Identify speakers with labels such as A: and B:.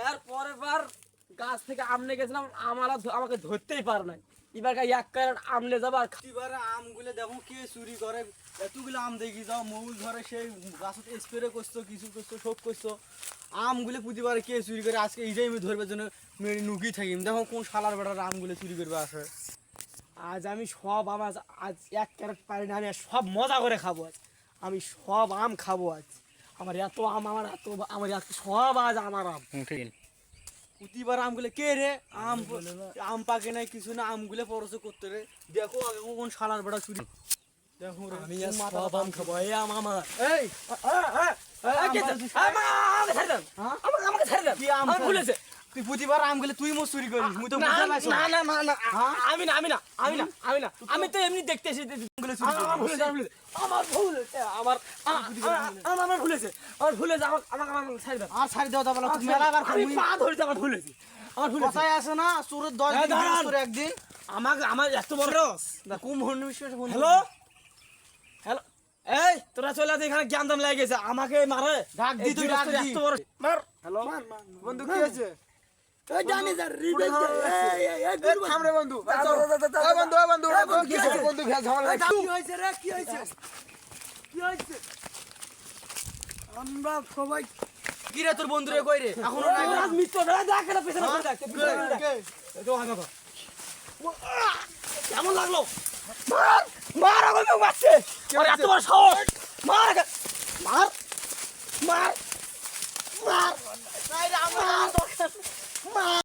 A: এর পরের বার গাছ থেকে আমনে গেছিলাম, আমাকে ধরতেই পারে নাই। এবার এক কারণ আমলে যাবো আর
B: এবারে আমগুলো দেখো কে চুরি করে। এতগুলো আম দেখি যাও মৌল ধরে সেই গাছত স্প্রে করছো, কিছু করছো, সব করছো। আমগুলো প্রতিবারে কে চুরি করে, আজকে এইটাই আমি ধরবার জন্য মেরে নুকি থাকি। দেখো কোন শালার বেটার আমগুলো চুরি করবে আসে।
A: আজ আমি সব আম আজ এক ক্যারেট পারি না, আমি সব মজা করে খাবো আজ। আমি সব আম খাবো আজ। আমার এত আম, আমার এত সব আজ আমার আম।
B: প্রতিবার আমগুলো কে রে আম পাকে নাই কিছু না, আমগুলো পরশ করতে রে। দেখো আগে কোন শালার বেটা চুরি। দেখো রে
A: আমি আজ সব আম খাবো। এই আম আমার।
B: এই
A: আমাকে ছেড়ে দেন।
B: কি আম
A: আমার ভুল হয়েছে।
B: তুই প্রতিবার আমগুলো তুই মো চুরি করিস, মুই তো
A: না
B: বুঝতে পারছি
A: না না না না, আমি তো এমনি দেখতে এসেছি। আমার ভুল হয়েছে, আমার ভুল হয়েছে, আমার ভুল হয়েছে, আমার ভুল হয়েছে, আমাকে ছেড়ে দেন।
B: আর ছাড়ি দাও দাও বলো, তুমি মেলা বার
A: আমি পা ধরেছি, আমার ভুল হয়েছে, আমার ভুল হয়েছে।
B: কথায় আসে না চোরের 10 দিন
A: দাঁড়ান।
B: চোরে একদিন।
A: আমার এত বড় রস।
B: কুম হন বিশ্বাস বন্ধু।
A: হ্যালো হ্যালো, এই তোরা চলে আছিস এখানে, জ্ঞান দাম লেগে গেছে, আমাকে মারে।
B: ডাক দি, তুই ডাক দি।
A: এত বড় মার।
B: হ্যালো বন্ধু কি আছে?
A: এই জানি স্যার, রিবেল
B: থাম রে বন্ধু। এই বন্ধু কি আছে বন্ধু ভেজ ঝামেলা লাগছে।
A: কি হয়েছে রে, কি হয়েছে, কি হয়েছে? আমরা সবাই
B: কি রে তোর বন্ধু রে কই রে? এখনো নাই না।
A: আজ মিত্র ধরে দেখ, এটা পেছনে পড়ে দেখ, পেছনে পড়ে দেখ।
B: কে?
A: তো হাগা কর। কেমন লাগলো? মার মার, আমাকে মারছে। আরে এত বড় সাহস! মার মার মার মার।
B: নাই রে আমার
A: মার।